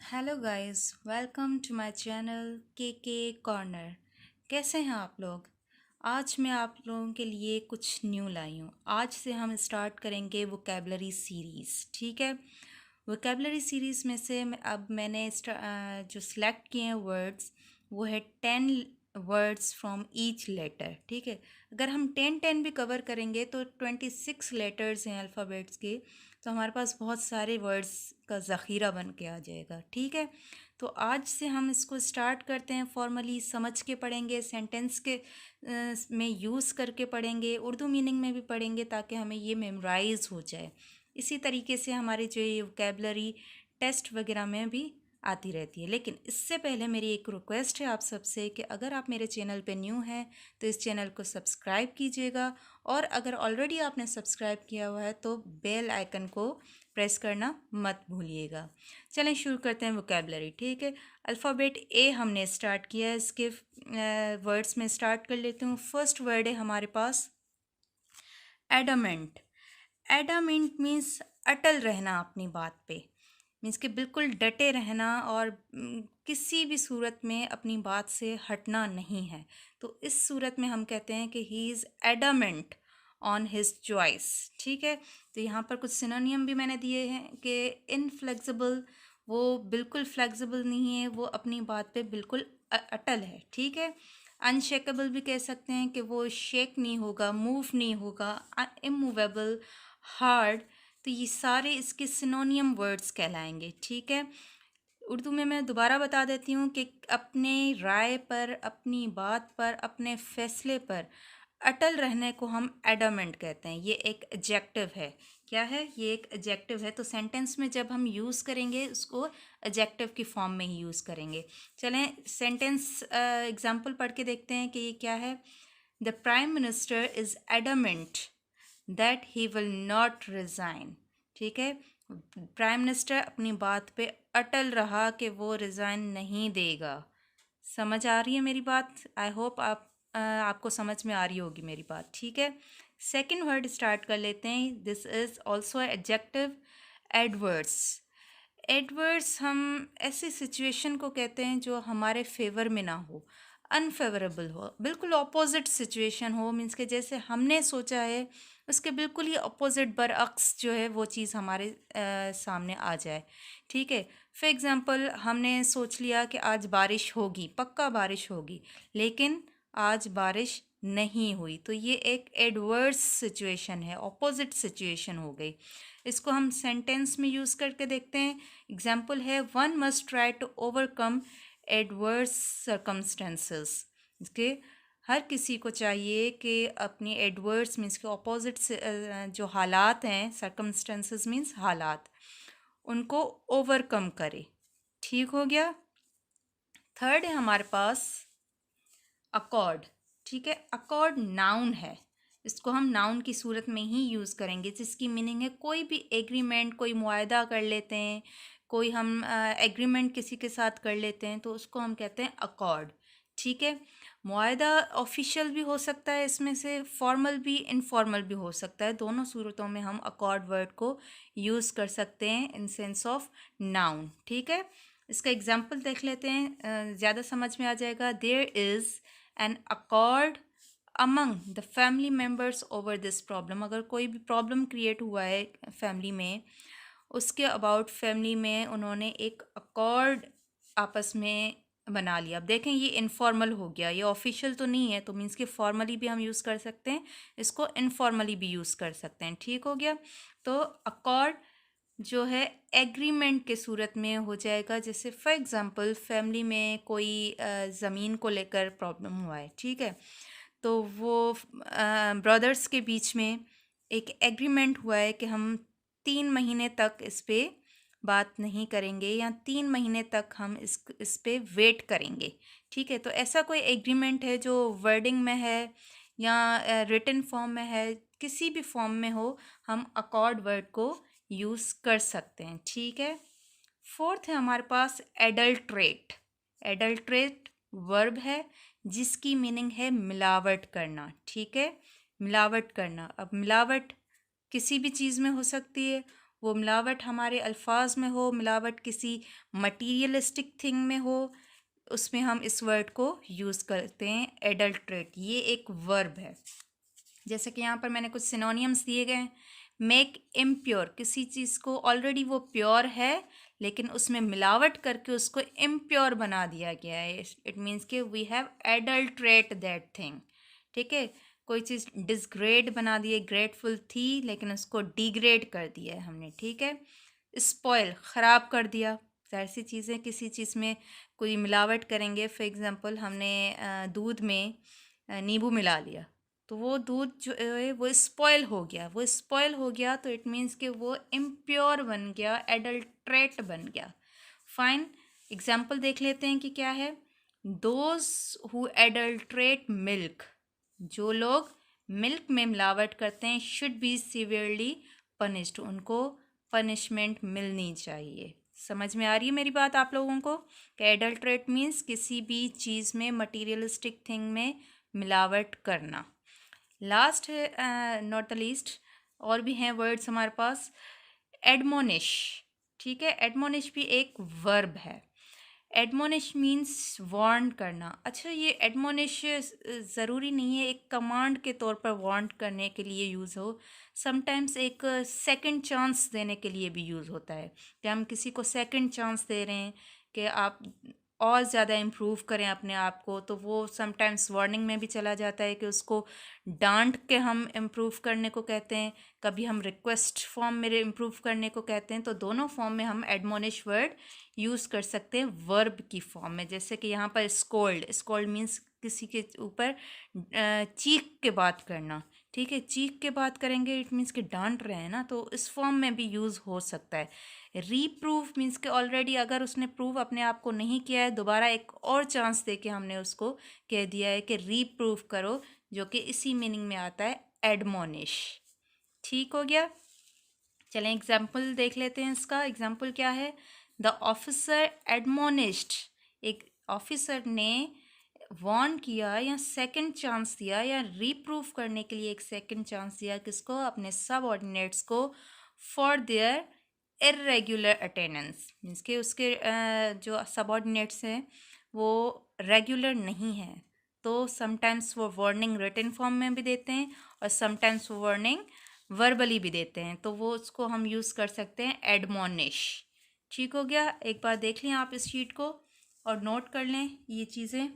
Hello guys, welcome to my channel K corner. कैसे हैं आप लोग? आज मैं आप लोगों के लिए कुछ न्यू लाई हूँ। आज से हम स्टार्ट करेंगे वोकेबलरी सीरीज़। ठीक है, वोकेबलरी सीरीज़ में से अब मैंने जो सिलेक्ट किए हैं वर्ड्स, वो है 10 वर्ड्स फ्रॉम ईच लेटर। ठीक है, अगर हम 10 भी कवर करेंगे तो 26 लेटर्स हैं अल्फ़ाबेट्स के, तो हमारे पास बहुत सारे वर्ड्स का ज़ख़ीरा बन के आ जाएगा। ठीक है, तो आज से हम इसको स्टार्ट करते हैं। फॉर्मली समझ के पढ़ेंगे, सेंटेंस के में यूज़ करके पढ़ेंगे, उर्दू मीनिंग में भी पढ़ेंगे ताकि हमें ये मेमोराइज़ हो जाए। इसी तरीके से हमारे जो ये वोकेबलरी टेस्ट वगैरह में भी आती रहती है। लेकिन इससे पहले मेरी एक रिक्वेस्ट है आप सबसे कि अगर आप मेरे चैनल पे न्यू हैं तो इस चैनल को सब्सक्राइब कीजिएगा, और अगर ऑलरेडी आपने सब्सक्राइब किया हुआ है तो बेल आइकन को प्रेस करना मत भूलिएगा। चलें शुरू करते हैं वोकेबलरी। ठीक है, अल्फ़ाबेट ए हमने स्टार्ट किया है। इसके वर्ड्स में स्टार्ट कर लेती हूँ। फर्स्ट वर्ड है हमारे पास एडामेंट। एडामेंट मीन्स अटल रहना अपनी बात पे, मीन्स कि बिल्कुल डटे रहना और किसी भी सूरत में अपनी बात से हटना नहीं है। तो इस सूरत में हम कहते हैं कि he is adamant on his choice. ठीक है, तो यहाँ पर कुछ सिनोनियम भी मैंने दिए हैं कि इनफ्लेक्सिबल, वो बिल्कुल फ्लेक्सिबल नहीं है, वो अपनी बात पे बिल्कुल अटल है। ठीक है, अनशेकेबल भी कह सकते हैं कि वो शेक नहीं होगा, मूव नहीं होगा। इमूवेबल, हार्ड, तो ये सारे इसके सिनोनियम वर्ड्स कहलाएंगे। ठीक है, उर्दू में मैं दोबारा बता देती हूँ कि अपने राय पर, अपनी बात पर, अपने फैसले पर अटल रहने को हम एडामेंट कहते हैं। ये एक एडजेक्टिव है। क्या है ये? एक एडजेक्टिव है। तो सेंटेंस में जब हम यूज़ करेंगे उसको एडजेक्टिव की फॉर्म में ही यूज़ करेंगे। चलें सेंटेंस एग्जांपल पढ़ के देखते हैं कि ये क्या है। The prime minister is adamant that he will not resign. ठीक है, प्राइम मिनिस्टर अपनी बात पे अटल रहा कि वो रिज़ाइन नहीं देगा। समझ आ रही है मेरी बात? आई होप आपको समझ में आ रही होगी मेरी बात। ठीक है, सेकंड वर्ड स्टार्ट कर लेते हैं। This is also adjective, adverse. Adverse हम ऐसी सिचुएशन को कहते हैं जो हमारे फेवर में ना हो, अनफेवरेबल हो, बिल्कुल ऑपोजिट सिचुएशन हो। मीन्स के जैसे हमने सोचा है उसके बिल्कुल ही अपोजिट बरअक्स जो है वो चीज़ हमारे सामने आ जाए। ठीक है, फॉर एग्ज़ाम्पल हमने सोच लिया कि आज बारिश होगी, पक्का बारिश होगी, लेकिन आज बारिश नहीं हुई, तो ये एक एडवर्स सिचुएशन है, ऑपोजिट सिचुएशन हो गई। इसको हम सेंटेंस में यूज़ करके देखते हैं। एग्जाम्पल है, one must try to overcome adverse circumstances. इसके हर किसी को चाहिए कि अपनी एडवर्स मीन्स के ऑपोजिट से जो हालात हैं, सर्कमस्टेंसेस मीन्स हालात, उनको ओवरकम करे। ठीक हो गया। थर्ड है हमारे पास अकॉर्ड। ठीक है, अकॉर्ड नाउन है। इसको हम नाउन की सूरत में ही यूज़ करेंगे, जिसकी मीनिंग है कोई भी एग्रीमेंट, कोई मुआहदा कर लेते हैं, कोई हम एग्रीमेंट किसी के साथ कर लेते हैं तो उसको हम कहते हैं अकॉर्ड। ठीक है, मुआहदा ऑफिशियल भी हो सकता है, इसमें से फॉर्मल भी, इनफॉर्मल भी हो सकता है। दोनों सूरतों में हम अकॉर्ड वर्ड को यूज़ कर सकते हैं इन सेंस ऑफ नाउन। ठीक है, इसका एग्जाम्पल देख लेते हैं, ज़्यादा समझ में आ जाएगा। There is an accord among the family members over this problem. अगर कोई भी प्रॉब्लम क्रिएट हुआ है फैमिली में, उसके अबाउट फैमिली में उन्होंने एक अकॉर्ड आपस में बना लिया। अब देखें ये इनफॉर्मल हो गया, ये ऑफिशियल तो नहीं है, तो मीन्स कि फॉर्मली भी हम यूज़ कर सकते हैं, इसको इनफॉर्मली भी यूज़ कर सकते हैं। ठीक हो गया। तो अकॉर्ड जो है एग्रीमेंट के सूरत में हो जाएगा। जैसे फॉर एग्ज़ाम्पल फैमिली में कोई ज़मीन को लेकर प्रॉब्लम हुआ है। ठीक है, तो वो ब्रदर्स के बीच में एक एग्रीमेंट हुआ है कि हम 3 महीने तक इस पे बात नहीं करेंगे, या 3 महीने तक हम इस पे वेट करेंगे। ठीक है, तो ऐसा कोई एग्रीमेंट है जो वर्डिंग में है या रिटन फॉर्म में है, किसी भी फॉर्म में हो, हम अकॉर्ड वर्ड को यूज़ कर सकते हैं। ठीक है, फोर्थ है हमारे पास एडल्ट्रेट। एडल्ट्रेट वर्ब है जिसकी मीनिंग है मिलावट करना। ठीक है, मिलावट करना। अब मिलावट किसी भी चीज़ में हो सकती है, वो मिलावट हमारे अल्फाज में हो, मिलावट किसी मटीरियलिस्टिक थिंग में हो, उसमें हम इस वर्ड को यूज़ करते हैं एडल्ट्रेट। ये एक वर्ब है। जैसे कि यहाँ पर मैंने कुछ सिनोनियम्स दिए गए हैं। मेक इम्प्योर, किसी चीज़ को ऑलरेडी वो प्योर है लेकिन उसमें मिलावट करके उसको इम्प्योर बना दिया गया है। इट मीन्स कि we have adulterate that thing. ठीक है, कोई चीज़ डिसग्रेड बना दी है, ग्रेटफुल थी लेकिन उसको डिग्रेड कर दिया है हमने। ठीक है, स्पॉइल, ख़राब कर दिया। ऐसी चीज़ें, किसी चीज़ में कोई मिलावट करेंगे, फॉर एग्ज़ाम्पल हमने दूध में नींबू मिला लिया तो वो दूध जो है वो स्पॉइल हो गया। वो स्पॉइल हो गया तो इट मीन्स कि वो इम्प्योर बन गया, एडल्ट्रेट बन गया। फाइन, एग्जाम्पल देख लेते हैं कि क्या है। दोज हु एडल्ट्रेट मिल्क, जो लोग मिल्क में मिलावट करते हैं, शुड बी सीवियरली पनिश्ड, उनको पनिशमेंट मिलनी चाहिए। समझ में आ रही है मेरी बात आप लोगों को कि एडल्ट्रेट मीन्स किसी भी चीज़ में, मटीरियलिस्टिक थिंग में मिलावट करना। लास्ट है, नॉट द लीस्ट, और भी हैं वर्ड्स हमारे पास। एडमोनिश, ठीक है, एडमोनिश भी एक वर्ब है। एडमोनिश मीन्स वार्न करना। अच्छा, ये एडमोनिश ज़रूरी नहीं है एक कमांड के तौर पर वार्न करने के लिए यूज़ हो। समटाइम्स एक सेकंड चांस देने के लिए भी यूज़ होता है कि हम किसी को सेकंड चांस दे रहे हैं कि आप और ज़्यादा इम्प्रूव करें अपने आप को, तो वो समटाइम्स वार्निंग में भी चला जाता है कि उसको डांट के हम इम्प्रूव करने को कहते हैं, कभी हम रिक्वेस्ट फॉर्म में इम्प्रूव करने को कहते हैं। तो दोनों फॉर्म में हम एडमोनिश वर्ड यूज़ कर सकते हैं वर्ब की फॉर्म में। जैसे कि यहाँ पर स्कोल्ड, स्कोल्ड मीन्स किसी के ऊपर चीख के बात करना। ठीक है, चीख के बात करेंगे इट मीन्स कि डांट रहे हैं ना, तो इस फॉर्म में भी यूज़ हो सकता है। रीप्रूव मीन्स कि ऑलरेडी अगर उसने प्रूव अपने आप को नहीं किया है, दोबारा एक और चांस दे के हमने उसको कह दिया है कि रीप्रूव करो, जो कि इसी मीनिंग में आता है एडमोनिश। ठीक हो गया, चलें एग्जाम्पल देख लेते हैं इसका। एग्जाम्पल क्या है? द ऑफिसर एडमोनिश्ड, एक ऑफिसर ने वार्न किया या सेकंड चांस दिया या रीप्रूव करने के लिए एक सेकंड चांस दिया किसको? अपने सबऑर्डिनेट्स को, for their irregular attendance, means कि उसके जो सबऑर्डिनेट्स हैं वो रेगुलर नहीं हैं। तो समटाइम्स वो वार्निंग रिटन फॉर्म में भी देते हैं और समटाइम्स वो वार्निंग वर्बली भी देते हैं, तो वो उसको हम यूज़ कर सकते हैं एडमोनिश। ठीक हो गया, एक बार देख लें आप इस शीट को और नोट कर लें ये चीज़ें।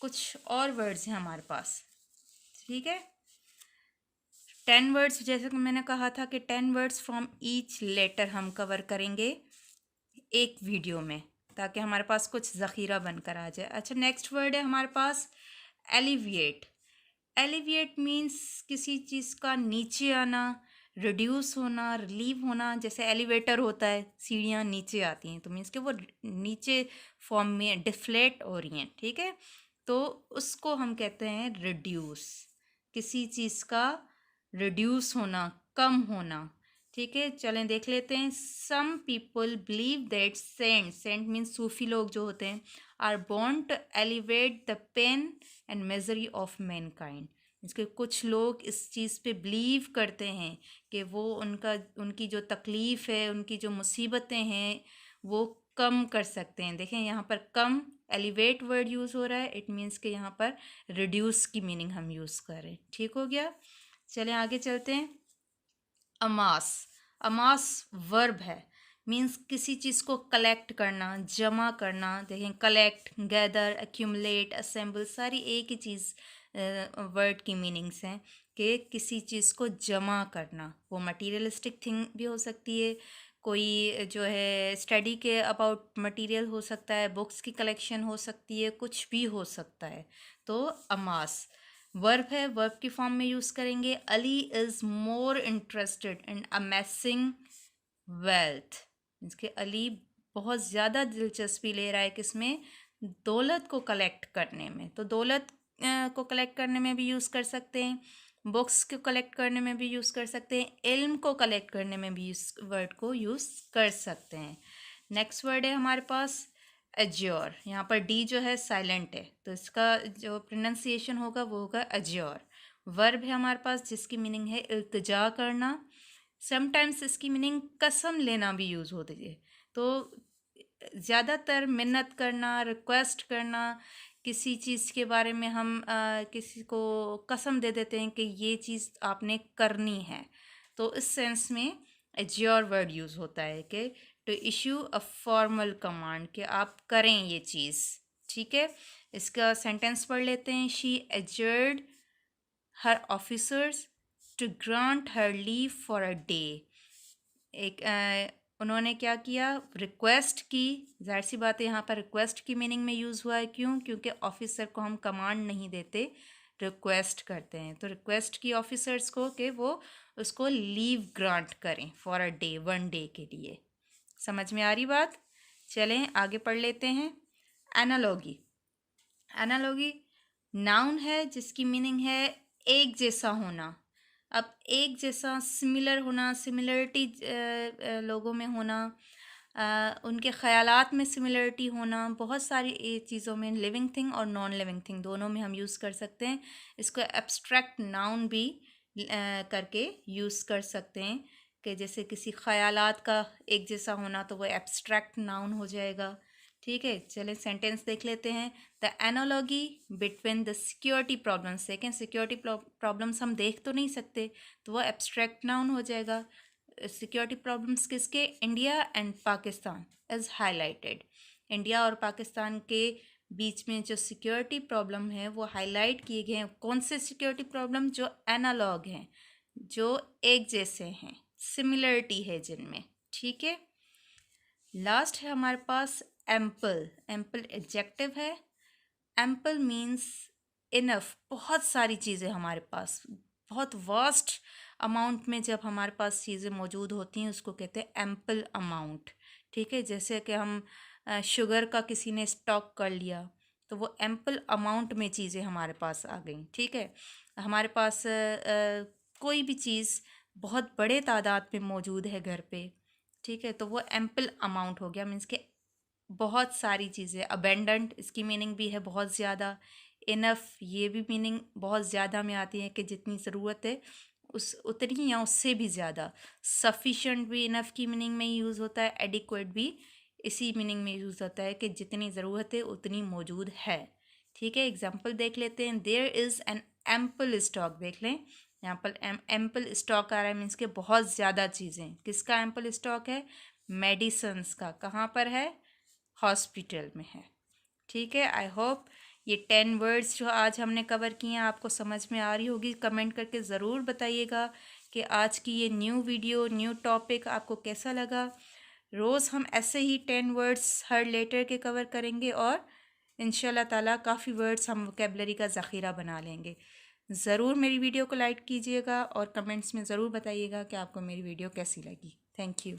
कुछ और वर्ड्स हैं हमारे पास, ठीक है। 10 वर्ड्स, जैसे कि मैंने कहा था कि 10 वर्ड्स फ्रॉम ईच लेटर हम कवर करेंगे एक वीडियो में, ताकि हमारे पास कुछ ज़ख़ीरा बनकर आ जाए। अच्छा, नेक्स्ट वर्ड है हमारे पास एलिविएट। एलिविएट मीन्स किसी चीज़ का नीचे आना, रिड्यूस होना, रिलीव होना। जैसे एलिवेटर होता है, सीढ़ियाँ नीचे आती हैं, तो मीन्स कि वो नीचे फॉर्म में डिफ्लेट हो रही हैं। ठीक है, तो उसको हम कहते हैं रिड्यूस, किसी चीज़ का रिड्यूस होना, कम होना। ठीक है, चलें देख लेते हैं। Some people believe that saint, saint means सूफी लोग जो होते हैं, are born to elevate the pain and misery of mankind. इसके कुछ लोग इस चीज़ पे बिलीव करते हैं कि वो उनकी जो तकलीफ़ है, उनकी जो मुसीबतें हैं, वो कम कर सकते हैं। देखें यहाँ पर कम, एलिवेट वर्ड यूज़ हो रहा है, इट मीन्स कि यहाँ पर रिड्यूस की मीनिंग हम यूज़ कर रहे हैं। ठीक हो गया, चलें आगे चलते हैं। अमास, अमास वर्ब है, मीन्स किसी चीज़ को कलेक्ट करना, जमा करना। देखें, कलेक्ट, गैदर, एक्यूमुलेट, असेंबल, सारी एक ही चीज़ वर्ड की मीनिंग्स हैं कि किसी चीज़ को जमा करना। वो मटीरियलिस्टिक थिंग भी हो सकती है, कोई जो है स्टडी के अबाउट मटेरियल हो सकता है, बुक्स की कलेक्शन हो सकती है, कुछ भी हो सकता है। तो अमास वर्ब है, वर्ब की फॉर्म में यूज़ करेंगे। Ali is more interested in amazing wealth, इसके अली बहुत ज़्यादा दिलचस्पी ले रहा है किसमें? दौलत को कलेक्ट करने में। तो दौलत को कलेक्ट करने में भी यूज़ कर सकते हैं, बुक्स को कलेक्ट करने में भी यूज़ कर सकते हैं, इल्म को कलेक्ट करने में भी इस वर्ड को यूज़ कर सकते हैं। नेक्स्ट वर्ड है हमारे पास अज्योर। यहाँ पर डी जो है साइलेंट है, तो इसका जो प्रोनाउंसिएशन होगा वो होगा अज्योर। वर्ब है हमारे पास जिसकी मीनिंग है इल्तिजा करना। समटाइम्स इसकी मीनिंग कसम लेना भी यूज़ होती है। तो ज़्यादातर मिन्नत करना, रिक्वेस्ट करना, किसी चीज़ के बारे में हम किसी को कसम दे देते हैं कि ये चीज़ आपने करनी है। तो इस सेंस में एज्योर वर्ड यूज़ होता है कि to issue a formal command, कि आप करें ये चीज़। ठीक है, इसका सेंटेंस पढ़ लेते हैं। She assured her officers to grant her leave for a day. उन्होंने क्या किया, रिक्वेस्ट की। जाहिर सी बात है यहाँ पर रिक्वेस्ट की मीनिंग में यूज़ हुआ है। क्यों? क्योंकि ऑफिसर को हम कमांड नहीं देते, रिक्वेस्ट करते हैं। तो रिक्वेस्ट की ऑफिसर्स को कि वो उसको लीव ग्रांट करें फॉर अ डे, 1 डे के लिए। समझ में आ रही बात? चलें आगे पढ़ लेते हैं। एनालॉगी। एनालॉगी नाउन है जिसकी मीनिंग है एक जैसा होना। अब एक जैसा, सिमिलर होना, सिमिलरिटी लोगों में होना, उनके ख़यालात में सिमिलरिटी होना, बहुत सारी चीज़ों में, लिविंग थिंग और नॉन लिविंग थिंग दोनों में हम यूज़ कर सकते हैं। इसको एब्स्ट्रैक्ट नाउन भी करके यूज़ कर सकते हैं कि जैसे किसी ख़यालात का एक जैसा होना तो वो एब्स्ट्रैक्ट नाउन हो जाएगा। ठीक है, चलें सेंटेंस देख लेते हैं। The analogy between the security problems. देखें, सिक्योरिटी प्रॉब्लम्स हम देख तो नहीं सकते, तो वो एब्स्ट्रैक्ट नाउन हो जाएगा। सिक्योरिटी प्रॉब्लम्स किसके? India and Pakistan is highlighted. India और पाकिस्तान के बीच में जो सिक्योरिटी प्रॉब्लम है वो हाईलाइट किए गए हैं। कौन से सिक्योरिटी प्रॉब्लम? जो एनालॉग हैं, जो एक जैसे हैं, सिमिलरिटी है जिनमें। ठीक है, लास्ट है हमारे पास एम्पल। एम्पल एडजेक्टिव है। एम्पल मीन्स इनफ, बहुत सारी चीज़ें हमारे पास, बहुत वास्ट अमाउंट में जब हमारे पास चीज़ें मौजूद होती हैं उसको कहते हैं एम्पल अमाउंट। ठीक है, जैसे कि हम शुगर का किसी ने स्टॉक कर लिया तो वो एम्पल अमाउंट में चीज़ें हमारे पास आ गई। ठीक है, हमारे पास कोई भी चीज़ बहुत बड़े तादाद में मौजूद है घर पे। ठीक है, तो वो एम्पल अमाउंट हो गया, मीन्स के बहुत सारी चीज़ें। अबेंडेंट इसकी मीनिंग भी है बहुत ज़्यादा। इनफ ये भी मीनिंग बहुत ज़्यादा में आती है कि जितनी ज़रूरत है उस उतनी या उससे भी ज़्यादा। सफिशेंट भी इनफ की मीनिंग में यूज़ होता है। एडिक्वेट भी इसी मीनिंग में यूज़ होता है कि जितनी ज़रूरत है उतनी मौजूद है। ठीक है, एग्जाम्पल देख लेते हैं। There is an ample stock. देख लें, यहाँ पर एम्पल स्टॉक आ रहा है, मीन्स के बहुत ज़्यादा चीज़ें। किसका एम्पल स्टॉक है? मेडिसन्स का। कहाँ पर है? हॉस्पिटल में है। ठीक है, आई होप ये 10 वर्ड्स जो आज हमने कवर किए हैं आपको समझ में आ रही होगी। कमेंट करके ज़रूर बताइएगा कि आज की ये न्यू वीडियो, न्यू टॉपिक आपको कैसा लगा। रोज़ हम ऐसे ही 10 वर्ड्स हर लेटर के कवर करेंगे और इंशाल्लाह ताला काफ़ी वर्ड्स हम वोकेबलरी का ज़ख़ीरा बना लेंगे। ज़रूर मेरी वीडियो को लाइक कीजिएगा और कमेंट्स में ज़रूर बताइएगा कि आपको मेरी वीडियो कैसी लगी। Thank you.